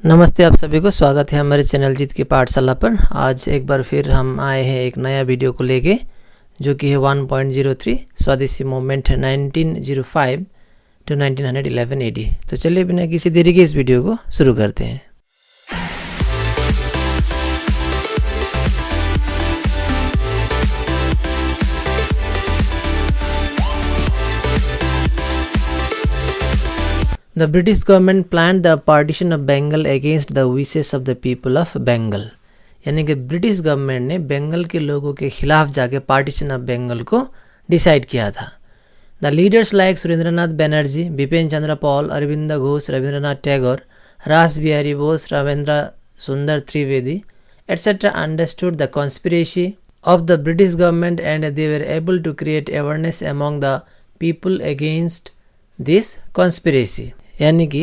नमस्ते, आप सभी को स्वागत है हमारे चैनल जीत की पाठशाला पर। आज एक बार फिर हम आए हैं एक नया वीडियो को लेके, जो कि है 1.03 स्वदेशी मूवमेंट 1905 टू 1911 AD। तो चलिए बिना किसी देरी के इस वीडियो को शुरू करते हैं। The British government planned the partition of Bengal against the wishes of the people of Bengal। यानी कि ब्रिटिश गवर्नमेंट ने बंगाल के लोगों के खिलाफ जाके पार्टीशन ऑफ बंगाल को डिसाइड किया था। The leaders like Surendranath Banerjee, Bipin Chandra Pal, Aurobindo Ghosh, Rabindranath Tagore, Rash Behari Bose, Ramendra Sundar Trivedi etc. understood the conspiracy of the British government and they were able to create awareness among the people against this conspiracy। यानी कि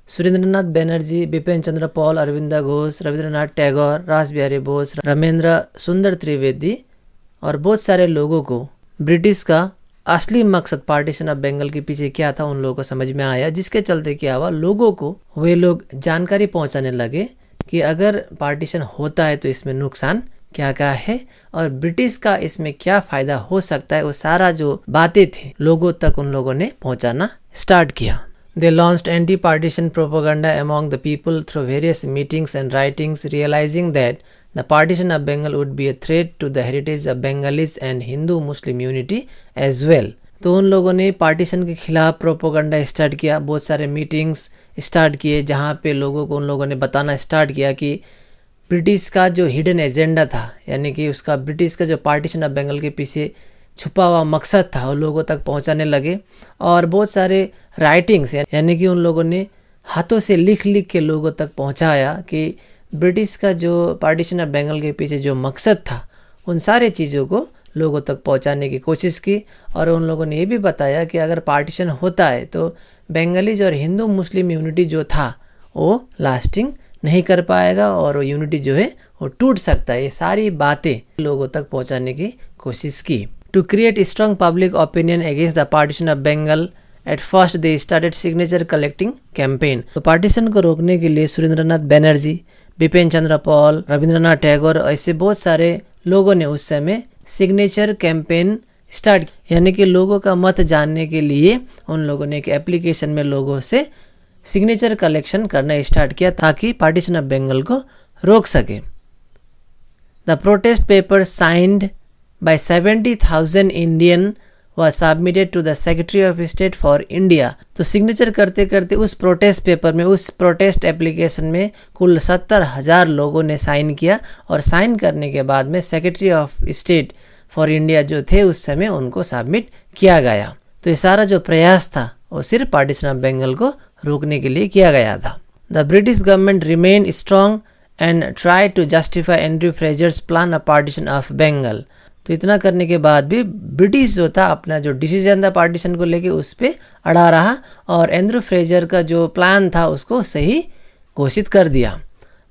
सुरेंद्रनाथ बनर्जी, बिपिन चंद्र पॉल, अरविंद घोष, रविंद्रनाथ टैगोर, रास बिहारी बोस, रामेंद्र सुंदर त्रिवेदी और बहुत सारे लोगों को ब्रिटिश का असली मकसद पार्टीशन ऑफ बंगाल के पीछे क्या था उन लोगों को समझ में आया, जिसके चलते क्या हुआ, लोगों को वे लोग जानकारी पहुंचाने लगे कि अगर पार्टीशन होता है तो इसमें नुकसान क्या क्या है और ब्रिटिश का इसमें क्या फ़ायदा हो सकता है। वो सारा जो बातें थी लोगों तक उन लोगों ने पहुंचाना स्टार्ट किया। They launched anti-partition propaganda among the people through various meetings and writings, realizing that the partition of Bengal would be a threat to the heritage of Bengalis and Hindu-Muslim unity as well। तो उन लोगों ने partition के खिलाफ propaganda start किया, बहुत सारे meetings start किए जहाँ पे लोगों को उन लोगों ने बताना स्टार्ट किया कि ब्रिटिश का जो हिडन एजेंडा था, यानी कि उसका ब्रिटिश का जो पार्टीशन ऑफ बंगाल के पीछे छुपा हुआ मकसद था, वो लोगों तक पहुंचाने लगे। और बहुत सारे राइटिंग्स यानी कि उन लोगों ने हाथों से लिख लिख के लोगों तक पहुंचाया कि ब्रिटिश का जो पार्टीशन ऑफ बंगाल के पीछे जो मकसद था उन सारे चीज़ों को लोगों तक पहुंचाने की कोशिश की। और उन लोगों ने ये भी बताया कि अगर पार्टीशन होता है तो बंगालीज और हिंदू मुस्लिम यूनिटी जो था वो लास्टिंग नहीं कर पाएगा और वो यूनिटी जो है वो टूट सकता है। ये सारी बातें लोगों तक पहुंचाने की कोशिश की। To create a strong public opinion against the partition of Bengal, at first they started signature collecting campaign। तो पार्टीशन को रोकने के लिए सुरेंद्रनाथ बनर्जी, बिपिन चंद्र पॉल, रविंद्रनाथ टैगोर ऐसे बहुत सारे लोगों ने उस समय सिग्नेचर कैंपेन स्टार्ट किया। यानी कि लोगों का मत जानने के लिए उन लोगों ने एक एप्लीकेशन में लोगों से सिग्नेचर कलेक्शन करना स्टार्ट किया ताकि पार्टीशन ऑफ बंगाल को रोक सके। The protest paper signed by 70,000 Indian was submitted to the Secretary of State for India। तो सिग्नेचर करते करते उस प्रोटेस्ट पेपर में, उस प्रोटेस्ट एप्लीकेशन में कुल 70,000 लोगों ने साइन किया और साइन करने के बाद में secretary of state for India जो थे उस समय उनको सबमिट किया गया। तो ये सारा जो प्रयास था वो सिर्फ पार्टीशन ऑफ बंगाल को रोकने के लिए किया गया था। The British government remain strong and try to justify Andrew Fraser's plan of partition of Bengal. तो इतना करने के बाद भी ब्रिटिश जो था अपना जो डिसीजन था पार्टीशन को लेके उस पर अड़ा रहा और एंड्रयू फ्रेजर का जो प्लान था उसको सही घोषित कर दिया।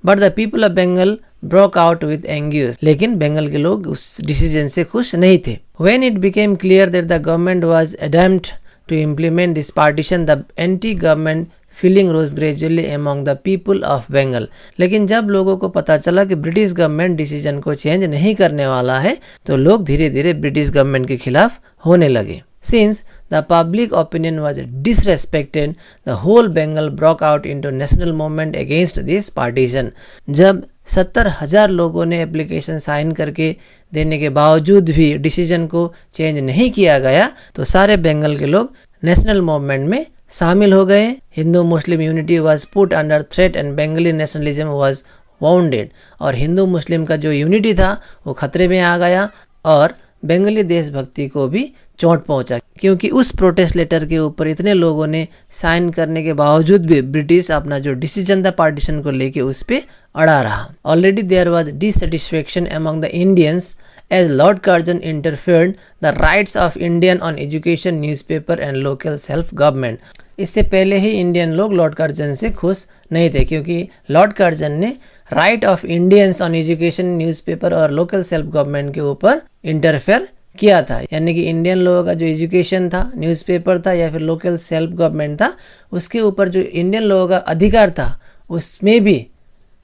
But the people of Bengal broke out with anguish. लेकिन बंगाल के लोग उस डिसीजन से खुश नहीं थे। When it became clear that the government was attempt to implement this partition the anti government feeling rose gradually among the people of Bengal. लेकिन जब लोगों को पता चला कि ब्रिटिश गवर्नमेंट डिसीजन को चेंज नहीं करने वाला है तो लोग धीरे धीरे ब्रिटिश गवर्नमेंट के खिलाफ होने लगे। Since the public opinion was disrespected the whole Bengal broke out into national movement against this partition. जब 70,000 लोगों ने एप्लीकेशन साइन करके देने के बावजूद भी डिसीजन को चेंज नहीं किया गया तो सारे बंगाल के लोग नेशनल मूवमेंट में शामिल हो गए। Hindu Muslim unity was put under threat and Bengali nationalism was wounded. और हिंदू मुस्लिम का जो यूनिटी था वो खतरे में आ गया और बंगाली देशभक्ति को भी चोट पहुंचा, क्योंकि उस प्रोटेस्ट लेटर के ऊपर इतने लोगों ने साइन करने के बावजूद भी ब्रिटिश अपना जो डिसीजन था पार्टीशन को लेके उस पे अड़ा रहा। Already there was dissatisfaction among the Indians as lord Curzon interfered the rights of Indian on education, newspaper and local self government. इससे पहले ही इंडियन लोग लॉर्ड कर्जन से खुश नहीं थे, क्योंकि लॉर्ड कर्जन ने right of Indians on education, newspaper और लोकल सेल्फ गवर्नमेंट के ऊपर इंटरफेयर किया था। यानी कि इंडियन लोगों का जो एजुकेशन था, न्यूज़पेपर था या फिर लोकल सेल्फ गवर्नमेंट था, उसके ऊपर जो इंडियन लोगों का अधिकार था उसमें भी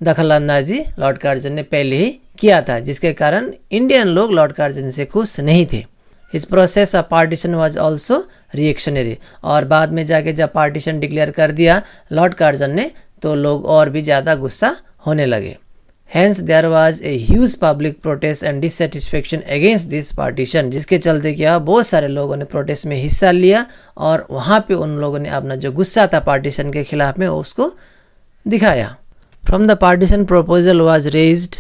दखल अंदाजी लॉर्ड कार्जन ने पहले ही किया था, जिसके कारण इंडियन लोग लॉर्ड कार्जन से खुश नहीं थे। इस process of partition was also reactionary, और बाद में जाके जब पार्टीशन डिक्लेयर कर दिया लॉर्ड कार्जन ने तो लोग और भी ज़्यादा गुस्सा होने लगे। Hence there was a huge public protest and dissatisfaction against this partition, जिसके चलते क्या बहुत सारे लोगों ने प्रोटेस्ट में हिस्सा लिया और वहाँ पे उन लोगों ने अपना जो गुस्सा था पार्टीशन के खिलाफ में उसको दिखाया। From the partition proposal was raised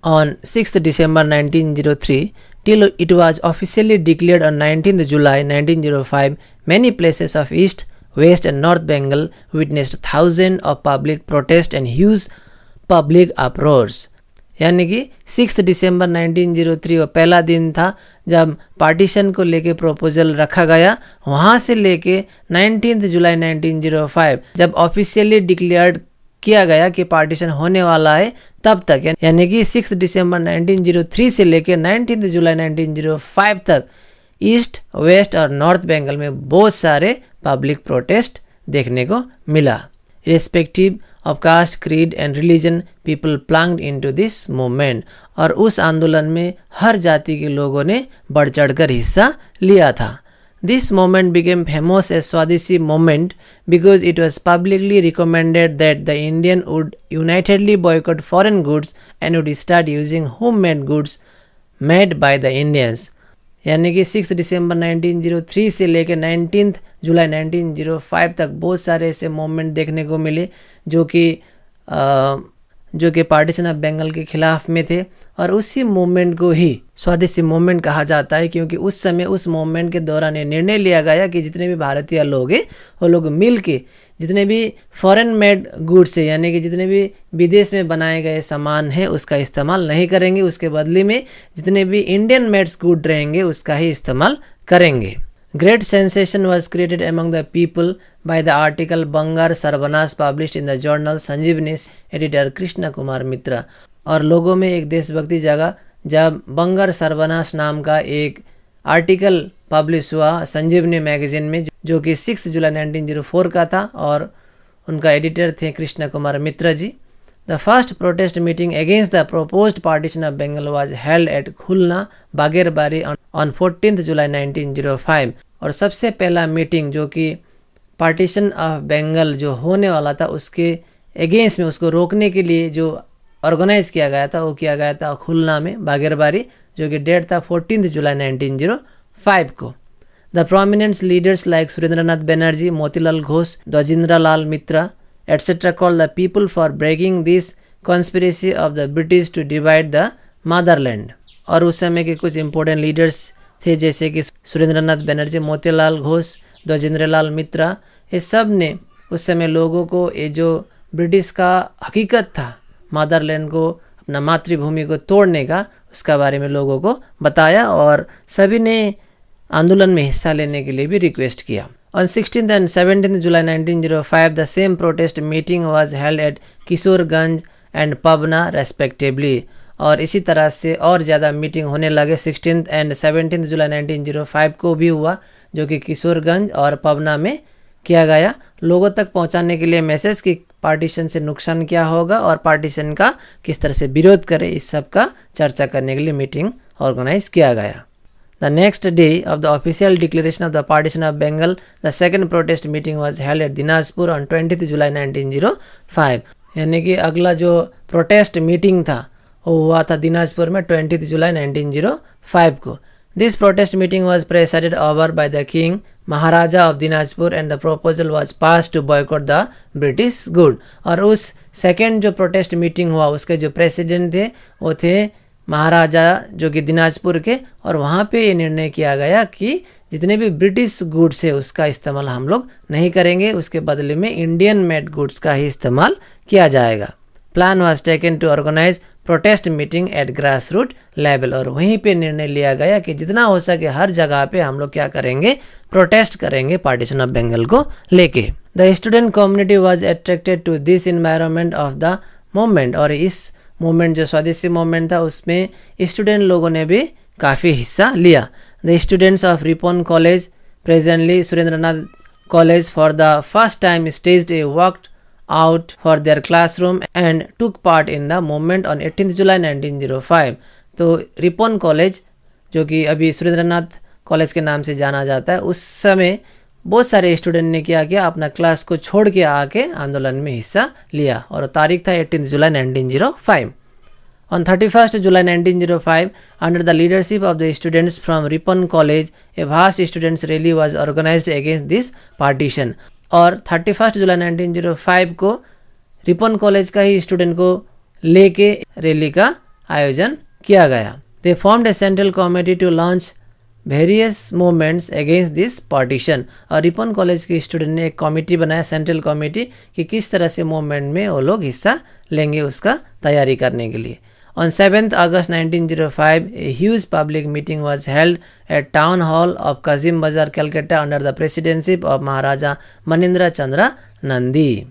on 6th December 1903 till it was officially declared on 19th July 1905, many places of East, West and North Bengal witnessed thousands of public protests and huge public approach. यानी कि 6 दिसंबर 1903 वो पहला दिन था जब partition को लेके proposal रखा गया। वहाँ से लेके 19 जुलाई 1905 जब ऑफिशियली डिक्लेयर्ड किया गया कि पार्टीशन होने वाला है तब तक, यानी कि 6 दिसंबर 1903 से लेके 19 जुलाई 1905 तक ईस्ट, वेस्ट और नॉर्थ बंगाल में बहुत सारे पब्लिक प्रोटेस्ट देखने को मिला। Respective of caste, creed and religion, people plunged into this movement, और उस आंदोलन में हर जाति के लोगों ने बढ़ चढ़कर हिस्सा लिया था। This movement became famous as Swadeshi movement because it was publicly recommended that the Indian would unitedly boycott foreign goods and would start using homemade goods made by the Indians। यानी कि 6 दिसंबर 1903 से लेकर 19 जुलाई 1905 तक बहुत सारे ऐसे मूवमेंट देखने को मिले जो कि पार्टीशन ऑफ बंगाल के खिलाफ में थे, और उसी मूवमेंट को ही स्वदेशी मूवमेंट कहा जाता है क्योंकि उस समय उस मूवमेंट के दौरान ये निर्णय लिया गया कि जितने भी भारतीय लोग हैं वो लोग मिल के जितने भी फॉरेन मेड गुड्स है यानी कि जितने भी विदेश में बनाए गए सामान है उसका इस्तेमाल नहीं करेंगे, उसके बदले में जितने भी इंडियन मेड्स गुड रहेंगे उसका ही इस्तेमाल करेंगे। Great sensation was created among the people by the article Bangar Sarvanas published in the journal Sanjeevani, editor Krishna Kumar Mitra। और लोगों में एक देशभक्ति जगा जब बंगर सर्वनाश नाम का एक आर्टिकल पब्लिश हुआ संजीवनी मैगजीन में, जो कि 6 जुलाई 1904 का था और उनका एडिटर थे कृष्ण कुमार मित्र जी। The first protest meeting against the proposed partition of Bengal was held at Khulna, Bagherbari on 14th July 1905। और सबसे पहला मीटिंग जो कि पार्टीशन ऑफ बंगाल जो होने वाला था उसके अगेंस्ट में उसको रोकने के लिए जो ऑर्गेनाइज किया गया था वो किया गया था खुलना में बागेरबारी, जो कि डेट था 14 जुलाई 1905 को। The prominent leaders like Surendranath Banerjee, Motilal Ghosh, Dwijendra Lal Mitra etc. called the people for breaking this conspiracy of the British to divide the motherland। और उस समय के कुछ इंपॉर्टेंट लीडर्स थे जैसे कि सुरेंद्रनाथ बनर्जी, मोतीलाल घोष, द्वाजिंद्र लाल मित्रा, ये सब ने उस समय लोगों को ये जो ब्रिटिश का हकीकत था मदरलैंड को, अपना मातृभूमि को तोड़ने का, उसका बारे में लोगों को बताया और सभी ने आंदोलन में हिस्सा लेने के लिए भी रिक्वेस्ट किया। On 16th and 17th July 1905, the same protest meeting was held at Kishorganj and Pabna respectively। और इसी तरह से और ज़्यादा मीटिंग होने लगे 16th and 17th जुलाई 1905 को भी हुआ, जो कि किशोरगंज और पबना में किया गया, लोगों तक पहुंचाने के लिए मैसेज कि पार्टीशन से नुकसान क्या होगा और पार्टीशन का किस तरह से विरोध करे, इस सब का चर्चा करने के लिए मीटिंग ऑर्गेनाइज किया गया। The next day of the official declaration of the partition of Bengal, the second protest meeting was held at Dinajpur on 20th July 1905। यानी कि अगला जो प्रोटेस्ट मीटिंग था वो हुआ था दिनाजपुर में 20th जुलाई 1905 को। This protest meeting was presided over by the king, Maharaja of Dinajpur, and the proposal was passed to boycott the British good। और उस सेकेंड जो प्रोटेस्ट मीटिंग हुआ उसके जो प्रेसिडेंट थे वो थे महाराजा जो कि दिनाजपुर के, और वहाँ पे ये निर्णय किया गया कि जितने भी ब्रिटिश गुड्स है उसका इस्तेमाल हम लोग नहीं करेंगे, उसके बदले में इंडियन मेड गुड्स का ही इस्तेमाल किया जाएगा। Plan was taken to organise protest meeting at grass root level. और वहीं पे निर्णय लिया गया कि जितना हो सके हर जगह पे हम लोग क्या करेंगे, प्रोटेस्ट करेंगे पार्टीशन ऑफ बंगाल को लेके। The student community was attracted to this environment of the movement. और इस मूवमेंट जो स्वदेशी मूवमेंट था उसमें स्टूडेंट लोगों ने भी काफ़ी हिस्सा लिया। The students of Ripon college, presently Surendranath college, for the first time staged a walk out for their classroom and took part in the movement on 18th July 1905. तो रिपन कॉलेज जो कि अभी सुरेंद्रनाथ कॉलेज के नाम से जाना जाता है, उस समय बहुत सारे स्टूडेंट ने क्या किया, अपना क्लास को छोड़ के आके आंदोलन में हिस्सा लिया और तारीख था 18 जुलाई 1905. On 31st July 1905, under the leadership of the students from Ripon College, a vast students rally was organized against this partition. और 31 जुलाई 1905 को रिपन कॉलेज का ही स्टूडेंट को लेके रैली का आयोजन किया गया. They formed a central committee to launch various movements against this partition. और रिपन कॉलेज के स्टूडेंट ने एक कमेटी बनाया, सेंट्रल कमेटी, कि किस तरह से मूवमेंट में वो लोग हिस्सा लेंगे उसका तैयारी करने के लिए. On 7th August 1905, a huge public meeting was held at Town Hall of Kazim Bazar, Calcutta, under the presidency of Maharaja Manindra Chandra Nandi.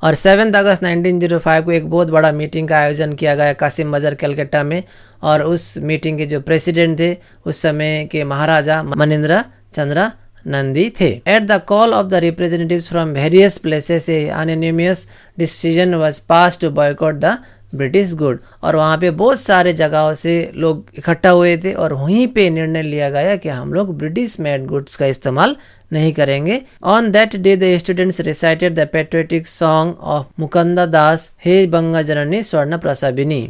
और 7 अगस्त 1905 को एक बहुत बड़ा मीटिंग का आयोजन किया गया कासिम बाजार कलकत्ता में, और उस मीटिंग के जो प्रेसिडेंट थे उस समय के महाराजा मनिंद्र चंद्र नंदी थे. At the call of the representatives from various places a anonymous decision was pass to boycott the British good. और वहाँ पे बहुत सारे जगहों से लोग इकट्ठा हुए थे और वहीं पे निर्णय लिया गया कि हम लोग ब्रिटिश मेड गुड्स का इस्तेमाल नहीं करेंगे. On that day the students recited the patriotic song of Mukunda Das, हे बंगा जननी स्वर्ण प्रसाबिनी.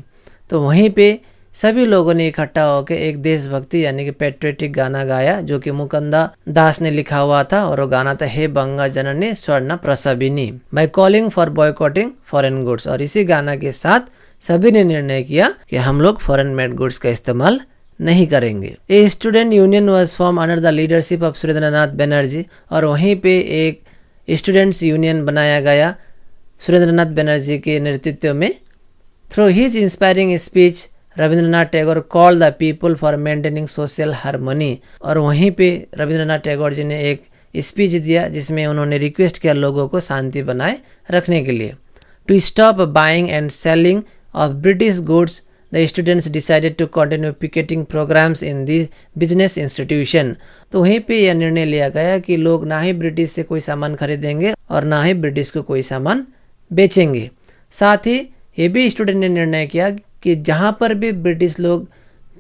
तो वहीं पे सभी लोगों ने इकट्ठा होकर एक देशभक्ति यानी कि पेट्रियोटिक गाना गाया जो कि मुकुंदा दास ने लिखा हुआ था, और वो गाना था हे बंगा जननी स्वर्ण प्रसाबिनी, by calling for boycotting foreign goods. और इसी गाना के साथ सभी ने निर्णय किया कि हम लोग फॉरेन मेड गुड्स का इस्तेमाल नहीं करेंगे. A student union was form under the leadership of Surendranath Banerjee. और वहीं पे एक स्टूडेंट्स यूनियन बनाया गया सुरेंद्रनाथ बनर्जी के नेतृत्व में. Through his inspiring speech Rabindranath Tagore call the people for maintaining social harmony. और वहीं पे रविंद्रनाथ टैगोर जी ने एक स्पीच दिया जिसमें उन्होंने रिक्वेस्ट किया लोगों को शांति बनाए रखने के लिए. To stop buying and selling of British goods, the students decided to continue picketing programmes in this business institution. तो वहीं पे यह निर्णय लिया गया कि लोग ना ही ब्रिटिश से कोई सामान खरीदेंगे और ना ही ब्रिटिश को कोई सामान बेचेंगे. साथ ही ये भी स्टूडेंट ने निर्णय किया कि जहाँ पर भी ब्रिटिश लोग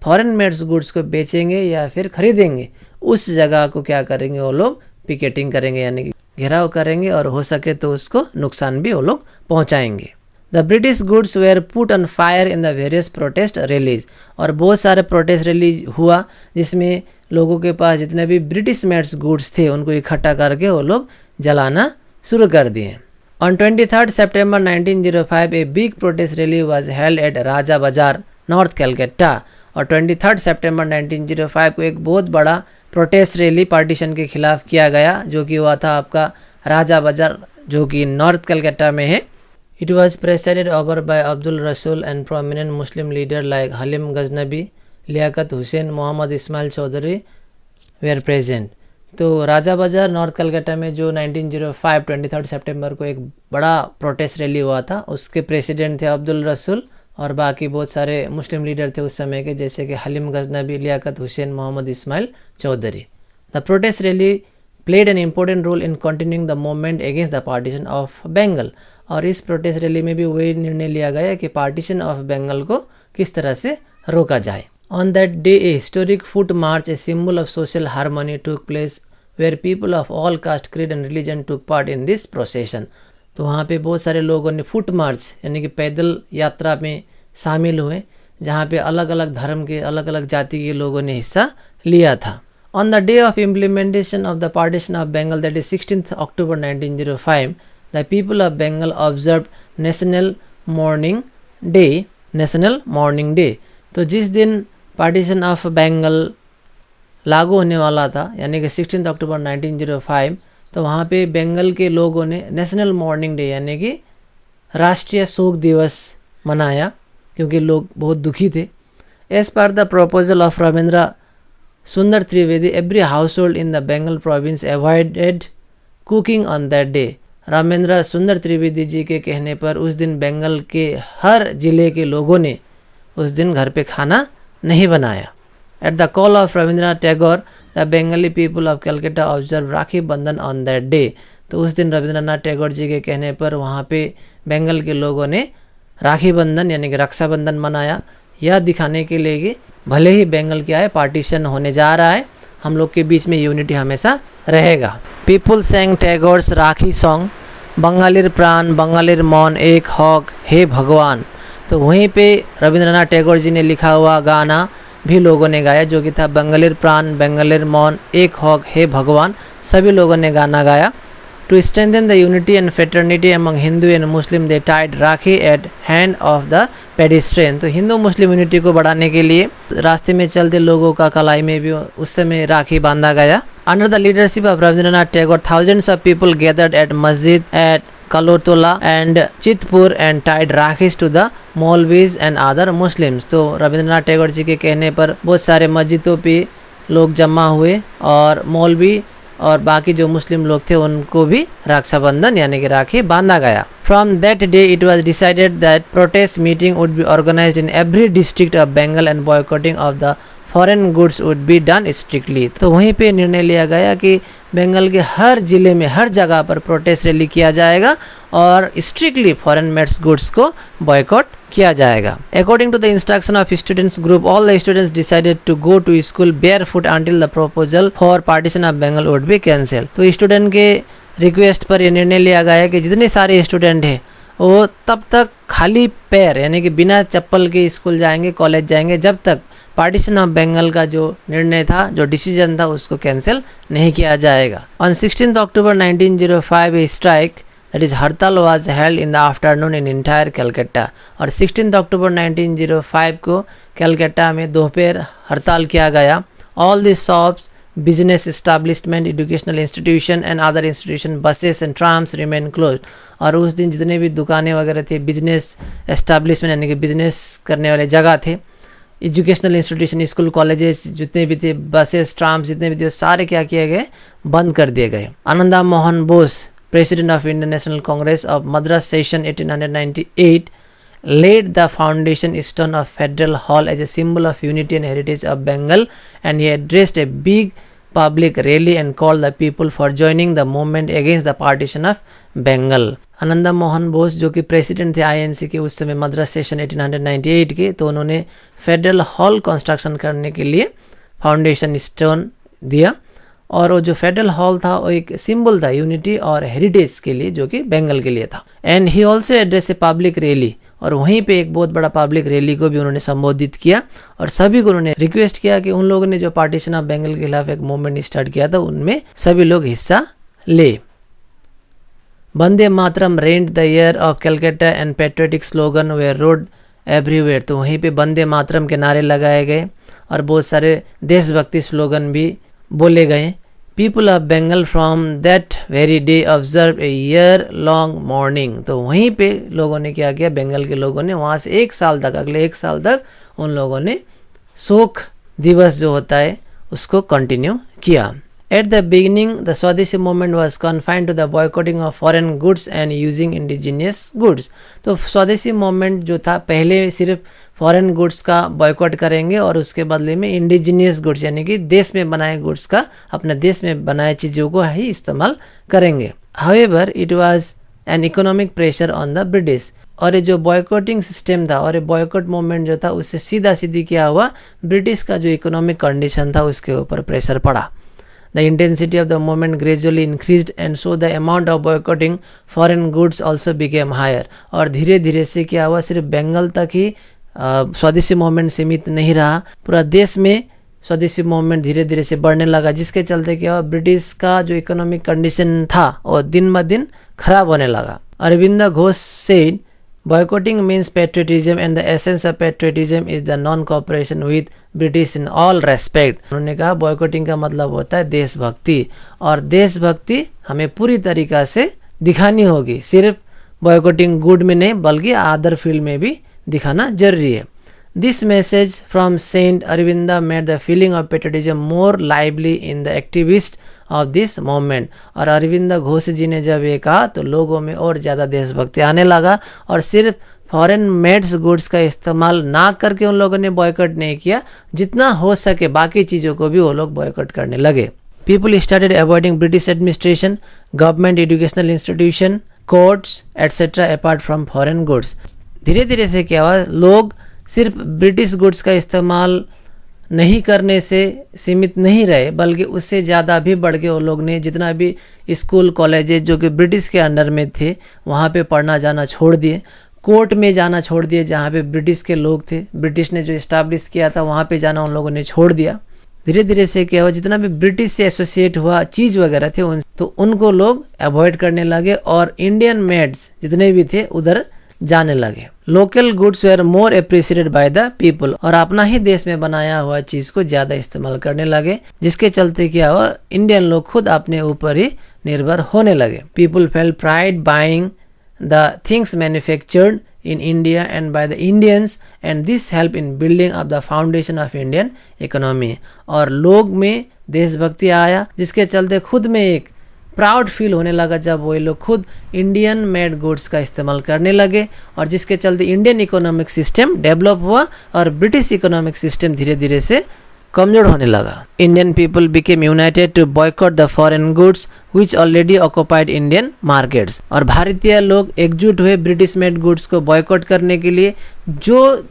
फॉरेन मेड्स गुड्स को बेचेंगे या फिर खरीदेंगे उस जगह को क्या करेंगे, वो लोग पिकेटिंग करेंगे यानी कि घेराव करेंगे, और हो सके तो उसको नुकसान भी वो लोग पहुँचाएंगे. The British goods were put on fire in the various protest rallies. और बहुत सारे प्रोटेस्ट रैली हुआ जिसमें लोगों के पास जितने भी ब्रिटिश मेड्स गुड्स थे उनको इकट्ठा करके वो लोग जलाना शुरू कर दिए. On 23rd September 1905, a big protest rally was held at राजा बाजार, नॉर्थ कलकत्ता. और 23rd सितंबर 1905 को एक बहुत बड़ा प्रोटेस्ट रैली पार्टीशन के खिलाफ किया गया जो कि हुआ था आपका राजा बाजार जो कि नॉर्थ कलकत्ता में है. It was presided over by Abdul Rasul and prominent Muslim leaders like Halim Ghaznavi, Liaquat Hussain, Mohammad Ismail Chaudhary were present. तो राजा बाजार नॉर्थ कलकत्ता में जो 1905 23 सितंबर को एक बड़ा प्रोटेस्ट रैली हुआ था, उसके प्रेसिडेंट थे अब्दुल रसूल और बाकी बहुत सारे मुस्लिम लीडर थे उस समय के, जैसे कि Halim Ghaznavi, Liaquat Hussain, Mohammad Ismail Chowdhury. The protest rally played an important role in continuing the movement against the partition of Bengal. और इस प्रोटेस्ट रैली में भी वही निर्णय लिया गया कि पार्टीशन ऑफ बंगाल को किस तरह से रोका जाए. On that day, a historic foot march, a symbol of social harmony, took place where people of all caste, creed and religion took part in this procession. तो वहाँ पे बहुत सारे लोगों ने फुट मार्च यानी कि पैदल यात्रा में शामिल हुए जहाँ पे अलग अलग धर्म के अलग अलग जाति के लोगों ने हिस्सा लिया था. On the day of implementation of the partition of Bengal, that is 16th October 1905, the people of Bengal observed National Mourning Day. National morning day. तो जिस दिन पार्टीशन ऑफ बंगाल लागू होने वाला था यानी कि 16 अक्टूबर 1905, तो वहाँ पे बंगाल के लोगों ने नेशनल मॉर्निंग डे यानी कि राष्ट्रीय शोक दिवस मनाया क्योंकि लोग बहुत दुखी थे. As per the proposal of Rabindra Sundar Trivedi, every household in the Bengal province avoided cooking on that day. Ramendra Sundar Trivedi जी के कहने पर उस दिन बंगाल के हर जिले के लोगों ने उस दिन घर पे खाना नहीं बनाया. At the call of Rabindranath Tagore, the Bengali people of Calcutta observe Rakhi Bandhan on that day. तो उस दिन रविंद्रनाथ टैगोर जी के कहने पर वहाँ पे बंगाल के लोगों ने राखी बंधन यानी कि रक्षाबंधन मनाया, यह दिखाने के लिए कि भले ही बंगाल क्या है पार्टीशन होने जा रहा है, हम लोग के बीच में यूनिटी हमेशा रहेगा। पीपुल सेंग टैगोर्स राखी सॉन्ग, बंगालीर प्राण बंगालीर मन एक हक हे भगवान। तो वहीं पे रविंद्रनाथ टैगोर जी ने लिखा हुआ गाना भी लोगों ने गाया, जो कि था बंगालीर प्राण बंगालीर मन एक हक हे भगवान। सभी लोगों ने गाना गाया। To strengthen the unity and fraternity among Hindu and Muslim they tied rakhi at hand of the pedestrian. तो हिंदू मुस्लिम यूनिटी को बढ़ाने के लिए रास्ते में चलते लोगों का कलाई में भी उस समय राखी बांधा गया। Under the leadership of Rabindranath Tagore thousands of people gathered at masjid at Kolutola and Chitpur and tied rakhis to the maulvis and other Muslims. तो रविंद्रनाथ टैगोर जी के कहने पर बहुत सारे मस्जिदों पे लोग जमा हुए और मौलवी और बाकी जो मुस्लिम लोग थे उनको भी रक्षाबंधन यानी कि राखी बांधा गया। From that day it was decided that protest meeting would be organised in every district of Bengal and boycotting of the foreign goods would be done strictly. तो वहीं पे निर्णय लिया गया कि बंगाल के हर जिले में हर जगह पर प्रोटेस्ट रैली किया जाएगा और स्ट्रिक्टली फॉरेन मेड्स गुड्स को बॉयकॉट किया जाएगा। According to the instruction of students group all the students decided to go to school barefoot until the proposal for partition of Bengal would be cancel. तो student के request पर यह निर्णय लिया गया है कि जितने सारे स्टूडेंट हैं वो तब तक खाली पैर यानी कि बिना चप्पल के स्कूल जाएंगे, कॉलेज जाएंगे, जब तक पार्टीशन ऑफ बंगाल का जो निर्णय था, जो डिसीजन था, उसको कैंसिल नहीं किया जाएगा। On 16 October 1905 a strike that is hartal was held in the afternoon in entire Calcutta. और 16 अक्टूबर 1905 को कलकत्ता में दोपहर हड़ताल किया गया। All the shops, business establishment, educational institution and other institution, buses and trams remain close. और उस दिन जितने भी दुकानें वगैरह थे, बिजनेस एस्टैब्लिशमेंट यानी कि बिजनेस करने वाले जगह थे, एजुकेशनल इंस्टीट्यूशन, स्कूल, कॉलेजेस जितने भी थे, बसेस, ट्राम्स जितने भी थे, सारे क्या किए गए, बंद कर दिए गए। Ananda Mohan Bose, president of Indian national Congress of Madras session 1898, laid the foundation stone of Federal Hall as a symbol of unity and heritage of Bengal, and he addressed a big public rally and called the people for joining the movement against the partition of Bengal. Ananda Mohan Bose जो कि president थे INC के उस समय Madras session 1898 के, तो उन्होंने federal hall construction करने के लिए फाउंडेशन स्टोन दिया। और वो जो फेडरल हॉल था वो एक सिंबल था यूनिटी और हेरिटेज के लिए, जो कि बंगाल के लिए था। And he also address a public rally, और वहीं पे एक बहुत बड़ा पब्लिक रैली को भी उन्होंने संबोधित किया और सभी को उन्होंने रिक्वेस्ट किया कि उन लोगों ने जो पार्टीशन ऑफ बंगाल के खिलाफ एक मूवमेंट स्टार्ट किया था उनमें सभी लोग हिस्सा ले। Vande Mataram rent the air of Calcutta and patriotic slogan were roared everywhere. तो वहीं पे वंदे मातरम के नारे लगाए गए और बहुत सारे देशभक्ति स्लोगन भी बोले गए। People of Bengal from that very day observe a year long mourning. तो वहीं पे लोगों ने क्या किया, बंगाल के लोगों ने वहाँ से एक साल तक, अगले एक साल तक उन लोगों ने शोक दिवस जो होता है उसको कंटिन्यू किया। At the beginning, the Swadeshi movement was confined to the boycotting of foreign goods and using indigenous goods. तो स्वदेशी मूवमेंट जो था पहले सिर्फ फॉरेन गुड्स का बॉयकॉट करेंगे और उसके बदले में इंडिजिनियस गुड्स यानी कि देश में बनाए गुड्स का, अपने देश में बनाए चीज़ों को ही इस्तेमाल करेंगे। However, it was an economic pressure on the British. और ये जो बॉयकॉटिंग सिस्टम था और ये बॉयकॉट मूवमेंट जो था उससे सीधा सीधी क्या हुआ, ब्रिटिश का जो इकोनॉमिक कंडीशन था उसके ऊपर प्रेशर पड़ा। The intensity of the movement gradually increased and so the amount of boycotting foreign goods also became higher. और धीरे धीरे से क्या हुआ, सिर्फ बंगाल तक ही स्वदेशी मूवमेंट सीमित नहीं रहा, पूरा देश में स्वदेशी मूवमेंट धीरे धीरे से बढ़ने लगा, जिसके चलते क्या हुआ, ब्रिटिश का जो इकोनॉमिक कंडीशन था वो दिन ब दिन खराब होने लगा। Aurobindo Ghosh said boycotting means patriotism and the essence of patriotism is the non-cooperation with British in all respect. उन्होंने कहा बॉयकॉटिंग का मतलब होता है देशभक्ति, और देशभक्ति हमें पूरी तरीका से दिखानी होगी, सिर्फ बॉयकॉटिंग गुड में नहीं बल्कि अदर फील्ड में भी दिखाना जरूरी है। This message from Saint Arvinda made the feeling of patriotism more lively in the activists of this movement. और अरविंद घोष जी ने जब ये कहा तो लोगों में और ज़्यादा देशभक्ति आने लगा और सिर्फ फॉरेन मेड्स गुड्स का इस्तेमाल ना करके उन लोगों ने बॉयकॉट नहीं किया, जितना हो सके बाकी चीज़ों को भी वो लोग बॉयकॉट करने लगे। People started avoiding British administration, government, educational institution, courts, etc. apart from foreign goods. धीरे धीरे से क्या हुआ, लोग सिर्फ ब्रिटिश गुड्स का इस्तेमाल नहीं करने से सीमित नहीं रहे, बल्कि उससे ज़्यादा भी बढ़ के वो लोग ने जितना भी स्कूल कॉलेजेस जो कि ब्रिटिश के अंडर में थे वहाँ पे पढ़ना जाना छोड़ दिए, कोर्ट में जाना छोड़ दिए जहाँ पे ब्रिटिश के लोग थे, ब्रिटिश ने जो इस्टेब्लिश किया था वहाँ पे जाना उन लोगों ने छोड़ दिया। धीरे धीरे से क्या हुआ, जितना भी ब्रिटिश से एसोसिएट हुआ चीज़ वगैरह थे तो उनको लोग अवॉइड करने लगे और इंडियन मेड्स जितने भी थे उधर जाने लगे। Local goods were more appreciated by the people, और अपना ही देश में बनाया हुआ चीज को ज्यादा इस्तेमाल करने लगे, जिसके चलते क्या हुआ, इंडियन लोग खुद अपने ऊपर ही निर्भर होने लगे। People felt pride buying the things manufactured in India and by the Indians, and this help in building up the foundation of Indian economy। और लोग में देशभक्ति आया, जिसके चलते खुद में एक प्राउड फील होने लगा जब वो लोग खुद इंडियन मेड गुड्स का इस्तेमाल करने लगे, और जिसके चलते इंडियन इकोनॉमिक सिस्टम डेवलप हुआ और ब्रिटिश इकोनॉमिक सिस्टम धीरे धीरे से कमजोर होने लगा। Indian people became united to boycott the foreign goods which already occupied Indian markets, और भारतीय लोग एकजुट हुए ब्रिटिश मेड गुड्स को बॉयकॉट करने के लिए। जो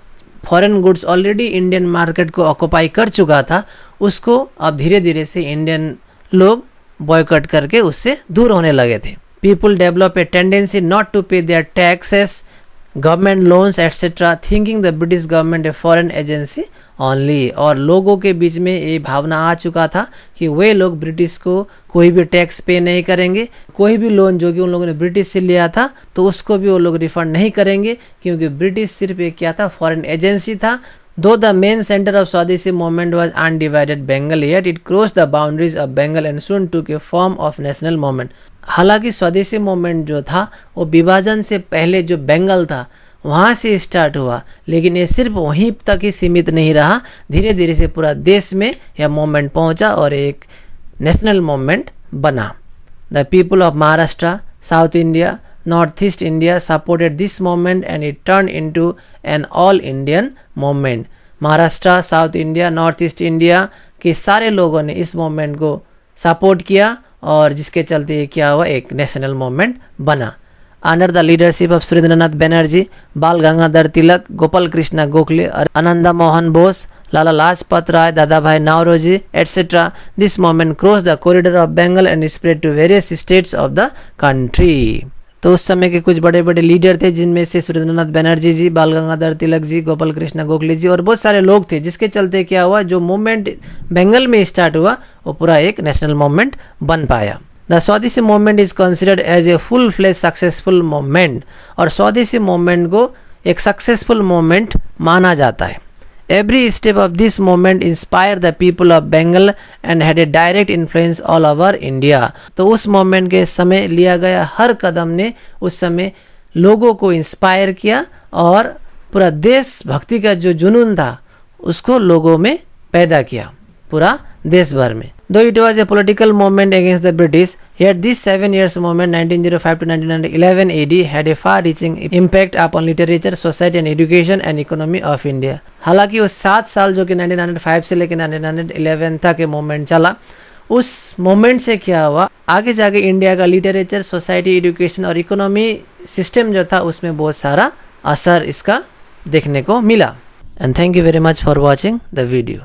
foreign goods already Indian market को ऑक्युपाई कर चुका था उसको अब धीरे धीरे से इंडियन लोग बॉयकॉट करके उससे दूर होने लगे थे। People develop a tendency not to pay their taxes, government loans etcetera, thinking the British government a foreign agency only, और लोगों के बीच में ये भावना आ चुका था कि वे लोग ब्रिटिश को कोई भी टैक्स पे नहीं करेंगे, कोई भी लोन जो कि उन लोगों ने ब्रिटिश से लिया था तो उसको भी वो लोग रिफंड नहीं करेंगे, क्योंकि ब्रिटिश सिर्फ एक क्या था, फॉरेन एजेंसी था। Though the main center of Swadeshi movement was undivided Bengal, yet it crossed the boundaries of Bengal and soon took a form of national movement। हालांकि स्वदेशी मूवमेंट जो था वो विभाजन से पहले जो बंगाल था वहाँ से स्टार्ट हुआ, लेकिन ये सिर्फ वहीं तक ही सीमित नहीं रहा, धीरे धीरे से पूरा देश में यह मूवमेंट पहुँचा और एक नेशनल मूवमेंट बना। The people of Maharashtra, South India, North East India supported this movement and it turn into an all Indian movement. Maharashtra, South India, North East India के सारे लोगों ने इस मूवमेंट को सपोर्ट किया और जिसके चलते ये क्या हुआ, एक नेशनल मूवमेंट बना। Under the leadership of Surendranath Banerjee, बाल Gangadhar Tilak, Gopal Krishna Gokhale, Ananda Mohan Bose, Lala Lajpat Rai, Dadabhai Naoroji et cetera, this movement cross the corridor of Bengal and spread to various states of the country. तो उस समय के कुछ बड़े बड़े लीडर थे, जिनमें से सुरेंद्रनाथ बनर्जी जी, बाल गंगाधर तिलक जी, गोपाल कृष्ण गोखले जी और बहुत सारे लोग थे, जिसके चलते क्या हुआ, जो मूवमेंट बंगाल में स्टार्ट हुआ वो पूरा एक नेशनल मूवमेंट बन पाया। The swadeshi movement is considered as a full fledge successful movement, और स्वदेशी मूवमेंट को एक सक्सेसफुल मूवमेंट माना जाता है। Every step of this movement inspired the people of Bengal and had a direct influence all over India। तो उस movement के समय लिया गया हर कदम ने उस समय लोगों को इंस्पायर किया और पूरा देशभक्ति का जो जुनून था उसको लोगों में पैदा किया पूरा देश भर में। Though it was a political movement against the British, yet this 7 years movement 1905 to 1911 AD had a far-reaching impact upon literature, society and education and economy of India। हालांकि वो 7 साल जो कि 1905 से लेकर 1911 तक मूवमेंट चला, उस मूवमेंट से क्या हुआ, आगे जाके इंडिया का लिटरेचर, सोसाइटी, एजुकेशन और इकोनॉमी सिस्टम जो था उसमें बहुत सारा असर इसका देखने को मिला। And thank you very much for watching the video.